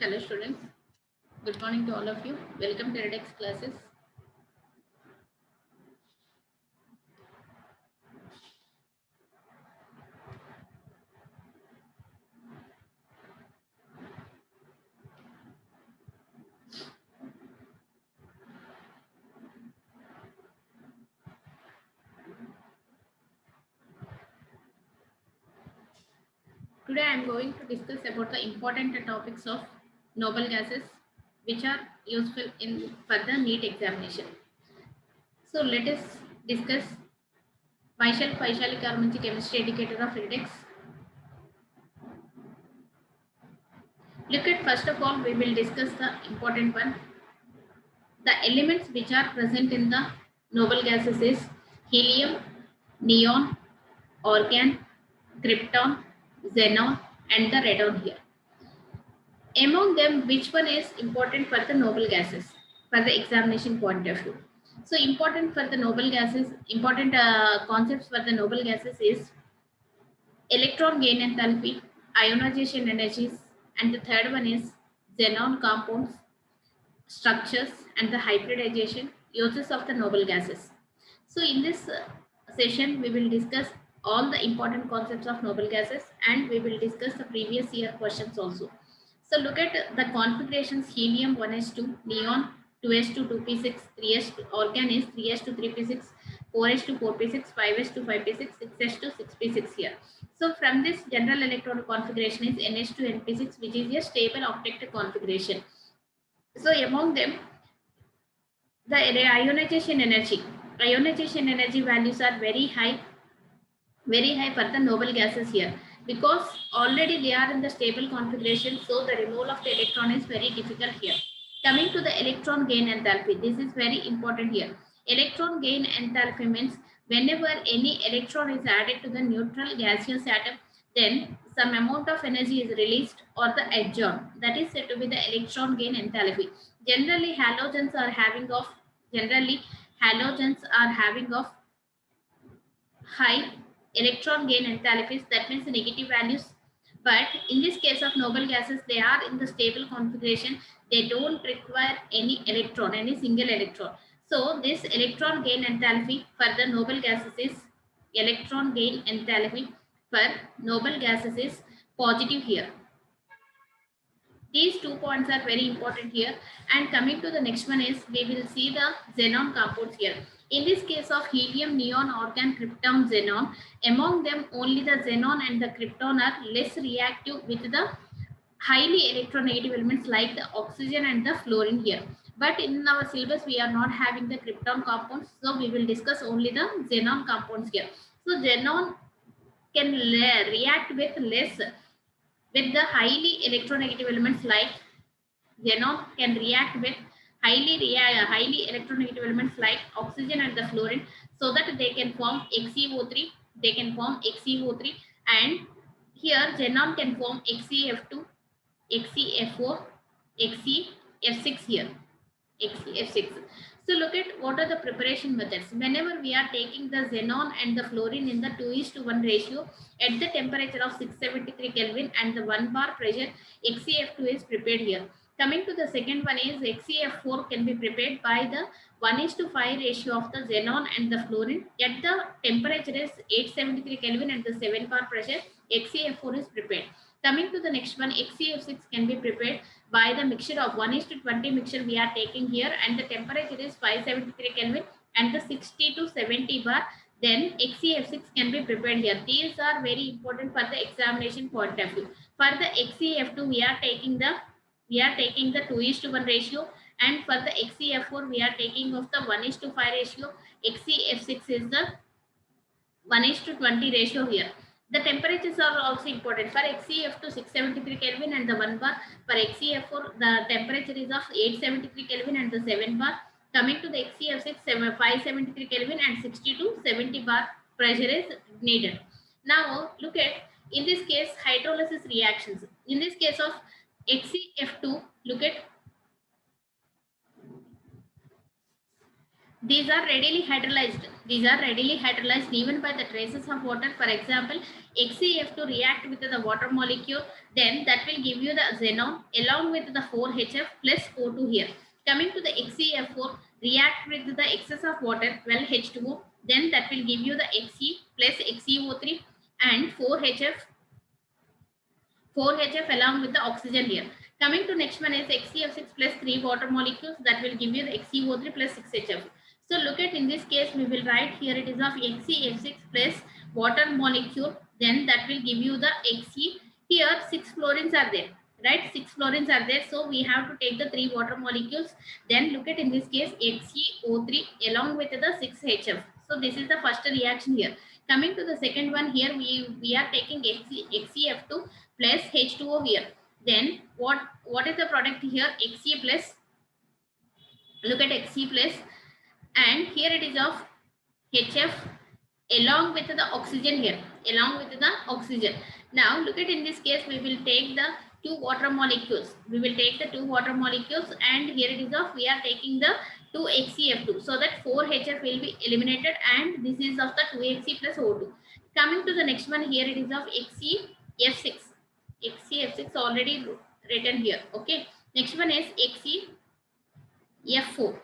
Hello students, good morning to all of you. Welcome to REDX classes. Today I am going to discuss about the important topics of noble gases which are useful in further NEET examination. So let us discuss myself Vaishali Karmanchi, chemistry educator of REDX. Look at first of all we will discuss the important one. The elements which are present in the noble gases is helium, neon, argon, krypton, xenon and the radon here. Among them, which one is important for the noble gases for the examination point of view? So important for the noble gases, important concepts for the noble gases is electron gain enthalpy, ionization energies, and the third one is xenon compounds, structures, and the hybridization uses of the noble gases. So in this session, we will discuss all the important concepts of noble gases and we will discuss the previous year questions also. So look at the configurations: helium 1s2, neon 2s2 2p6, 3s2, argon is 3s2 3p6, 4s2 4p6, 5s2 5p6, 6s2 6p6 here. So from this general electron configuration is nh2 np6, which is a stable octet configuration. So among them, the ionization energy values are very high for the noble gases here, because already they are in the stable configuration, so the removal of the electron is very difficult here. Coming to the electron gain enthalpy, this is very important here. Electron gain enthalpy means whenever any electron is added to the neutral gaseous atom, then some amount of energy is released or the adjourned. That is said to be the electron gain enthalpy. Generally generally halogens are having of high electron gain enthalpies, that means negative values. But in this case of noble gases, they are in the stable configuration, they don't require any single electron. So this electron gain enthalpy for the noble gases is electron gain enthalpy for noble gases is positive here. These 2 points are very important here. And coming to the next one is, we will see the xenon compounds here. In this case of helium, neon, argon, krypton, xenon, among them only the xenon and the krypton are less reactive with the highly electronegative elements like the oxygen and the fluorine here. But in our syllabus we are not having the krypton compounds, so we will discuss only the xenon compounds here. So xenon can react with less with the highly electronegative elements like xenon can react with highly electronegative elements like oxygen and the fluorine, so that they can form XeO3. They can form XeO3, and here xenon can form XeF2, XeF4, XeF6 here. XeF6. So look at what are the preparation methods. Whenever we are taking the xenon and the fluorine in the 2:1 ratio at the temperature of 673 Kelvin and the 1 bar pressure, XeF2 is prepared here. Coming to the second one is XeF4 can be prepared by the 1:5 ratio of the xenon and the fluorine at the temperature is 873 Kelvin and the 7 bar pressure. XeF4 is prepared. Coming to the next one, XeF6 can be prepared by the mixture of 1:20 mixture we are taking here, and the temperature is 573 Kelvin and the 60 to 70 bar. Then XeF6 can be prepared here. These are very important for the examination point of view. For the XeF2 we are taking the 2:1 ratio, and for the XeF4 we are taking of the 1:5 ratio. XeF6 is the 1:20 ratio here. The temperatures are also important. For XeF2 673 Kelvin and the 1 bar. For XeF4 the temperature is of 873 Kelvin and the 7 bar. Coming to the XeF6 573 Kelvin and 60 to 70 bar pressure is needed. Now look at, in this case, hydrolysis reactions. In this case of XeF2, look at These are readily hydrolyzed. These are readily hydrolyzed even by the traces of water. For example, HCF2 react with the water molecule, then that will give you the xenon along with the 4HF plus O2 here. Coming to the HCF4 react with the excess of water, 12H2O, then that will give you the Xe plus XeO3 and 4HF along with the oxygen here. Coming to next one is XeF6 plus 3 water molecules, that will give you the XeO3 plus 6HF. So look at, in this case we will write here it is of XeF6 plus water molecule, then that will give you the Xe. Here 6 fluorines are there, right? 6 fluorines are there, so we have to take the 3 water molecules. Then look at, in this case XeO3 along with the 6HF. So this is the first reaction here. Coming to the second one, here we are taking XeF2 plus H2O here. Then what is the product here? Xe plus, look at Xe plus, and here it is of HF along with the oxygen here, along with the oxygen. Now look at, in this case we will take the 2 water molecules. We will take the 2 water molecules, and here it is of, we are taking the 2 HCF2, so that 4 HF will be eliminated, and this is of the 2 Xe plus O2. Coming to the next one, here it is of XeF6. XeF6 already written here. Okay. Next one is XeF4.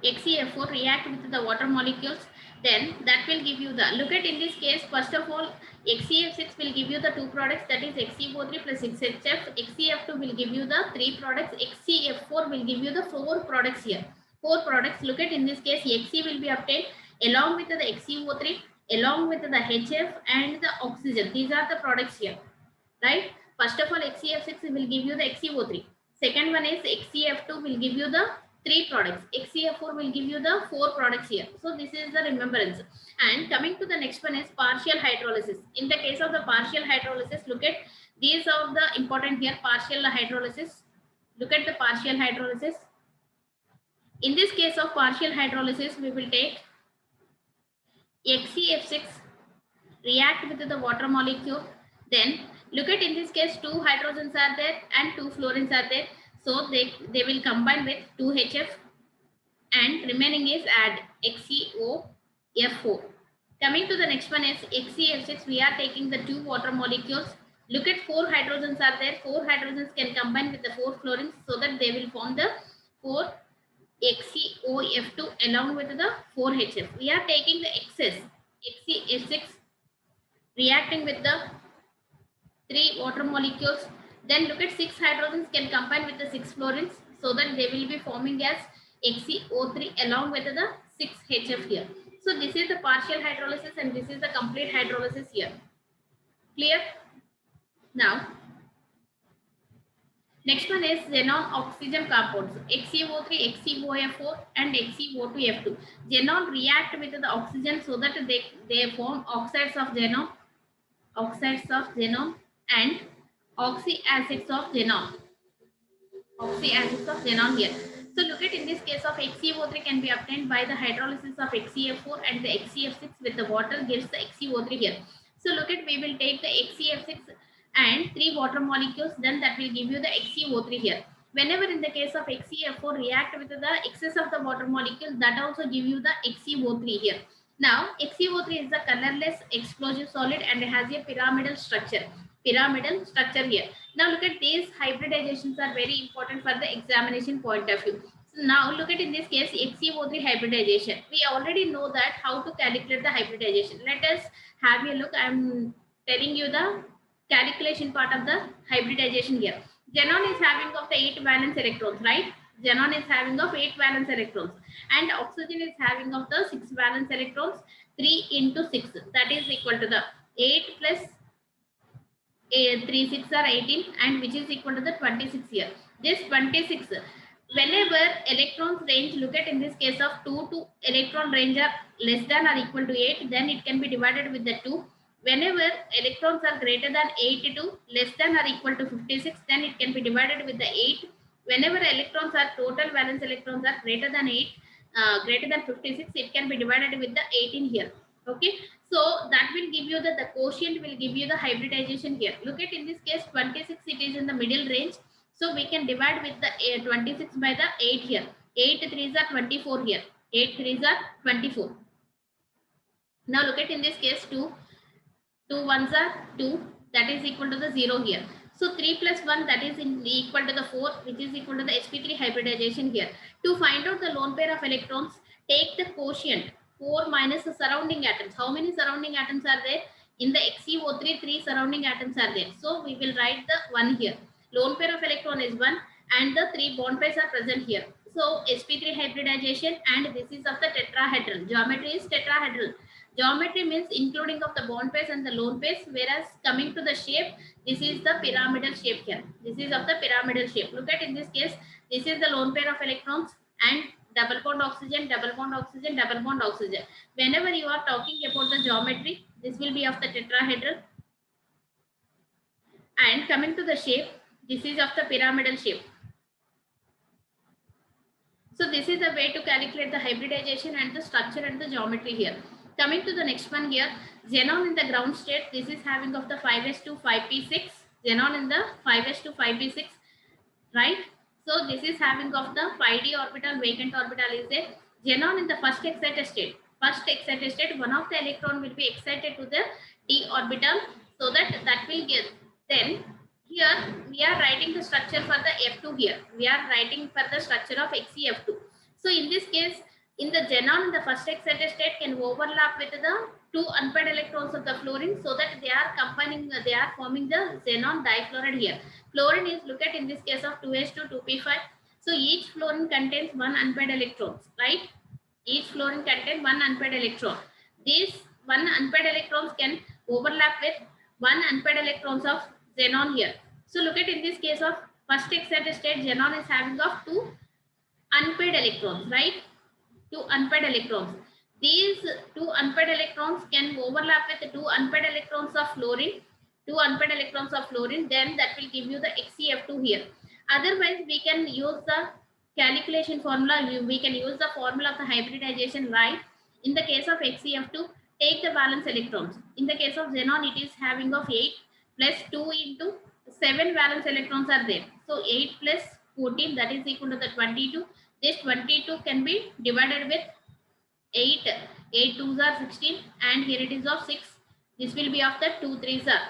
XeF4 react with the water molecules, then that will give you the, look at, in this case first of all XeF6 will give you the 2 products, that is XeO3 plus 6HF. XeF2 will give you the 3 products. XeF4 will give you the 4 products here. 4 products. Look at, in this case Xe will be obtained along with the XeO3 along with the HF and the oxygen. These are the products here, right? First of all XeF6 will give you the XeO3. Second one is XeF2 will give you the 3 products. XeF4 will give you the 4 products here. So this is the remembrance. And coming to the next one is partial hydrolysis. In the case of the partial hydrolysis, look at, these are the important here, partial hydrolysis. Look at the partial hydrolysis. In this case of partial hydrolysis, we will take XeF6 react with the water molecule. Then look at, in this case 2 hydrogens are there and 2 fluorines are there, so they will combine with 2HF, and remaining is add XeOF4. Coming to the next one is XeF6, we are taking the 2 water molecules. Look at 4 hydrogens are there, 4 hydrogens can combine with the 4 fluorines, so that they will form the 4 XeOF2 along with the 4HF. We are taking the excess XeF6 reacting with the 3 water molecules. Then look at 6 hydrogens can combine with the 6 fluorines, so that they will be forming as XeO3 along with the 6HF here. So this is the partial hydrolysis and this is the complete hydrolysis here. Clear? Now next one is xenon oxygen compounds, XeO3, XeOF4 and XeO2F2. Xenon react with the oxygen, so that they form oxides of xenon and oxyacids of xenon. Oxyacids of xenon here. So look at, in this case of XeO3 can be obtained by the hydrolysis of XeF4, and the XeF6 with the water gives the XeO3 here. So look at, we will take the XeF6 and 3 water molecules, then that will give you the XeO3 here. Whenever in the case of XeF4 react with the excess of the water molecule, that also give you the XeO3 here. Now XeO3 is a colorless explosive solid and has a pyramidal structure here. Now look at, these hybridizations are very important for the examination point of view. So now look at, in this case XeO3 hybridization. We already know that how to calculate the hybridization. Let us have a look. I am telling you the calculation part of the hybridization here. Xenon is having of the 8 valence electrons, right? Xenon is having of 8 valence electrons, and oxygen is having of the 6 valence electrons. 3 into 6, that is equal to the 8 plus 3 6 are 18, and which is equal to the 26 here. This 26, whenever electrons range, look at, in this case of 2 to electron range are less than or equal to 8, then it can be divided with the 2. Whenever electrons are greater than 82, less than or equal to 56, then it can be divided with the 8. Whenever electrons are, total valence electrons are greater than 8, greater than 56, it can be divided with the 18 here. Okay, so that will give you the quotient will give you the hybridization here. Look at, in this case 26, it is in the middle range, So we can divide with the 26 by the 8 here. 8 3s are 24 here. 8 3s are 24. Now look at in this case 2. 2 ones are 2, that is equal to the 0 here. So 3 plus 1, that is equal to the 4, which is equal to the sp3 hybridization here. To find out the lone pair of electrons, take the quotient 4 minus the surrounding atoms. How many surrounding atoms are there? In the XeO3, 3 surrounding atoms are there. So we will write the 1 here. Lone pair of electron is 1 and the 3 bond pairs are present here. So sp3 hybridization, and this is of the tetrahedral. Geometry is tetrahedral. Geometry means including of the bond pairs and the lone pairs, whereas coming to the shape, this is the pyramidal shape here. This is of the pyramidal shape. Look at in this case, this is the lone pair of electrons and double bond oxygen, double bond oxygen, double bond oxygen. Whenever you are talking about the geometry, this will be of the tetrahedral. And coming to the shape, this is of the pyramidal shape. So this is the way to calculate the hybridization and the structure and the geometry here. Coming to the next one here, xenon in the ground state, this is having of the 5s2 5p6, xenon in the 5s2 5p6, right? So this is having of the 5d orbital, vacant orbital is there. Xenon in the first excited state, one of the electron will be excited to the d orbital, so that will get, then here we are writing the structure for the F2 here. We are writing for the structure of XeF2. So in this case, in the xenon in the first excited state can overlap with the 2 unpaired electrons of the fluorine, so that they are combining, they are forming the xenon difluoride here. Fluorine is, look at in this case of 2s2 2p5. So each fluorine contains 1 unpaired electrons, right? Each fluorine contains 1 unpaired electron. These 1 unpaired electrons can overlap with 1 unpaired electrons of xenon here. So look at in this case of first excited state, xenon is having of 2 unpaired electrons, right? 2 unpaired electrons. These 2 unpaired electrons can overlap with the 2 unpaired electrons of fluorine. 2 unpaired electrons of fluorine, then that will give you the XeF2 here. Otherwise, we can use the calculation formula. We can use the formula of the hybridization, right? In the case of XeF2, take the valence electrons. In the case of xenon, it is having of 8 plus 2 into 7 valence electrons are there. So 8 plus 14, that is equal to the 22. This 22 can be divided with 8. 8 2s are 16, and here it is of 6. This will be of the 2 3s are.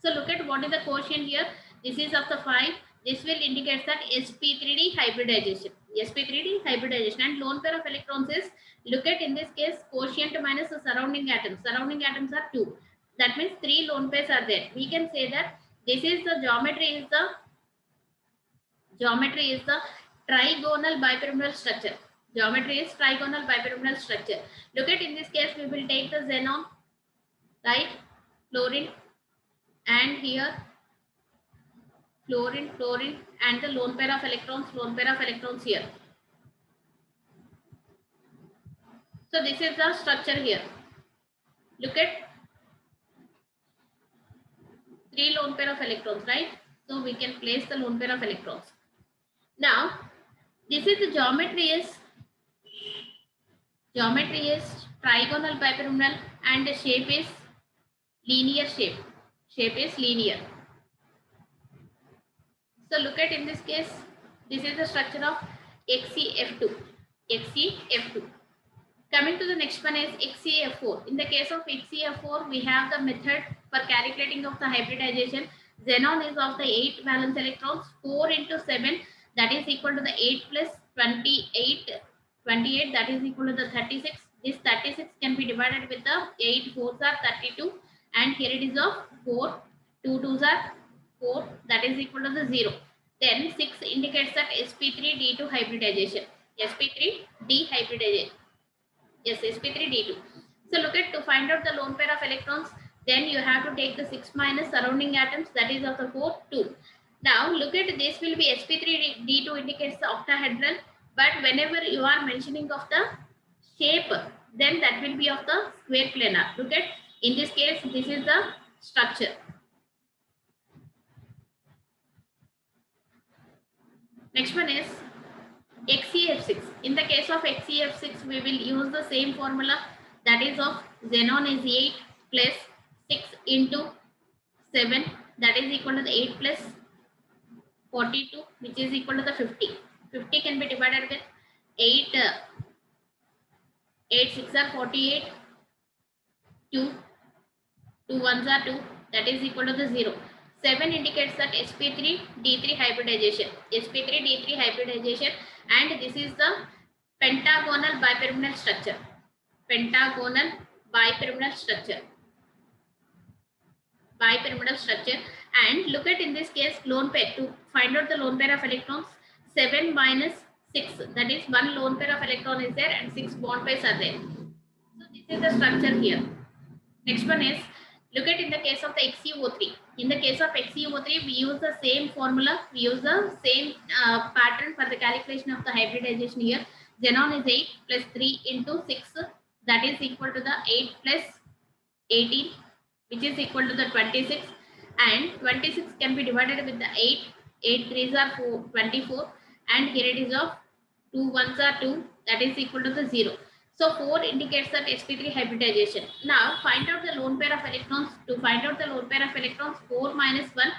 So look at what is the quotient here. This is of the 5. This will indicate that sp3d hybridization. sp3d hybridization, and lone pair of electrons is, look at in this case, quotient minus the surrounding atoms. Surrounding atoms are 2. That means 3 lone pairs are there. We can say that this is the geometry is the trigonal bipyramidal structure. Geometry is trigonal bipyramidal structure. Look at in this case, we will take the xenon, right? Fluorine, and here fluorine, and the lone pair of electrons here. So this is the structure here. Look at 3 lone pair of electrons, right? So we can place the lone pair of electrons. Now this is the geometry is trigonal bipyramidal, and the shape is linear shape. Shape is linear. So look at in this case, this is the structure of XeF2. Coming to the next one is XeF4. In the case of XeF4, we have the method for calculating of the hybridization. Xenon is of the 8 valence electrons. 4 into 7, that is equal to the 8 plus 28. 28, that is equal to the 36. This 36 can be divided with the 8 4s are 32, and here it is of 4. 2 2s are 4, that is equal to the 0. Then 6 indicates that sp3d2 hybridization. sp3d hybridization. Yes, sp3d2. So look at, to find out the lone pair of electrons, then you have to take the 6 minus surrounding atoms, that is of the 4 2. Now look at, this will be sp3d2 indicates the octahedral, but whenever you are mentioning of the shape, then that will be of the square planar. Look at, in this case, this is the structure. Next one is XeF6. In the case of XeF6, we will use the same formula, that is of xenon is 8 plus 6 into 7, that is equal to the 8 plus 42, which is equal to the 50. 50 can be divided with 8. 8 6 are 48. 2. 2 ones are 2. That is equal to the 0. 7 indicates that sp3 d3 hybridization. sp3 d3 hybridization, and this is the pentagonal bipyramidal structure. Pentagonal bipyramidal structure. Bipyramidal structure. And look at, in this case, lone pair. To find out the lone pair of electrons, 7 minus 6, that is one lone pair of electron is there and 6 bond pairs are there. So this is the structure here. Next one is, look at in the case of the XeO3. In the case of XeO3, we use the same formula, we use the same pattern for the calculation of the hybridization here. Xenon is 8 plus 3 into 6, that is equal to the 8 plus 18, which is equal to the 26, and 26 can be divided with the 8. 8 3s are 4, 24, and here it is of 2 1s are 2, that is equal to the 0. So 4 indicates that sp3 hybridization. Now find out the lone pair of electrons. To find out the lone pair of electrons, 4 minus 1,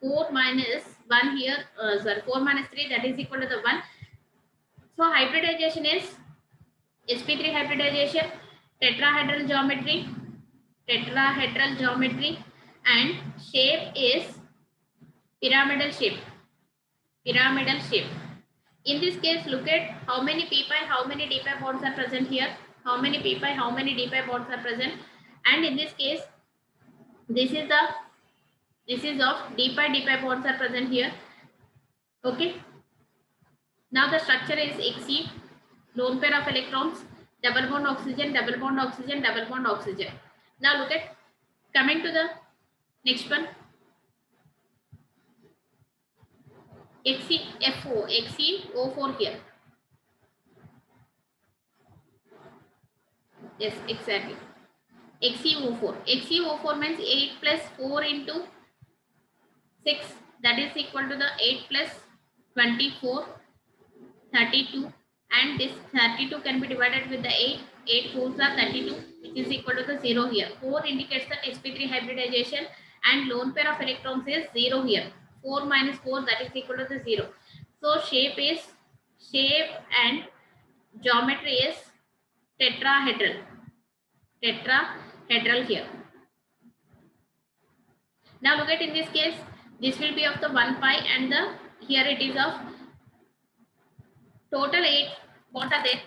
4 minus 1 here, 4 minus 3, that is equal to the 1. So hybridization is sp3 hybridization, tetrahedral geometry, and shape is pyramidal shape. Pyramidal shape. In this case, look at how many p pi, how many d pi bonds are present here. How many p pi, how many d pi bonds are present. And in this case, this is of d pi bonds are present here. Okay. Now the structure is Xe, lone pair of electrons, double bond oxygen, double bond oxygen, double bond oxygen. Now look at, coming to the next one, XeO4 here. Yes, exactly. XeO4. XeO4 means 8 plus 4 into 6, that is equal to the 8 plus 24, 32, and this 32 can be divided with the 8. 8 4s are 32, which is equal to the 0 here. 4 indicates the sp3 hybridization, and lone pair of electrons is 0 here. 4 minus 4, that is equal to the 0. So shape and geometry is tetrahedral here. Now look at, in this case, this will be of the 1 pi, and the here it is of total 8 bonds are there.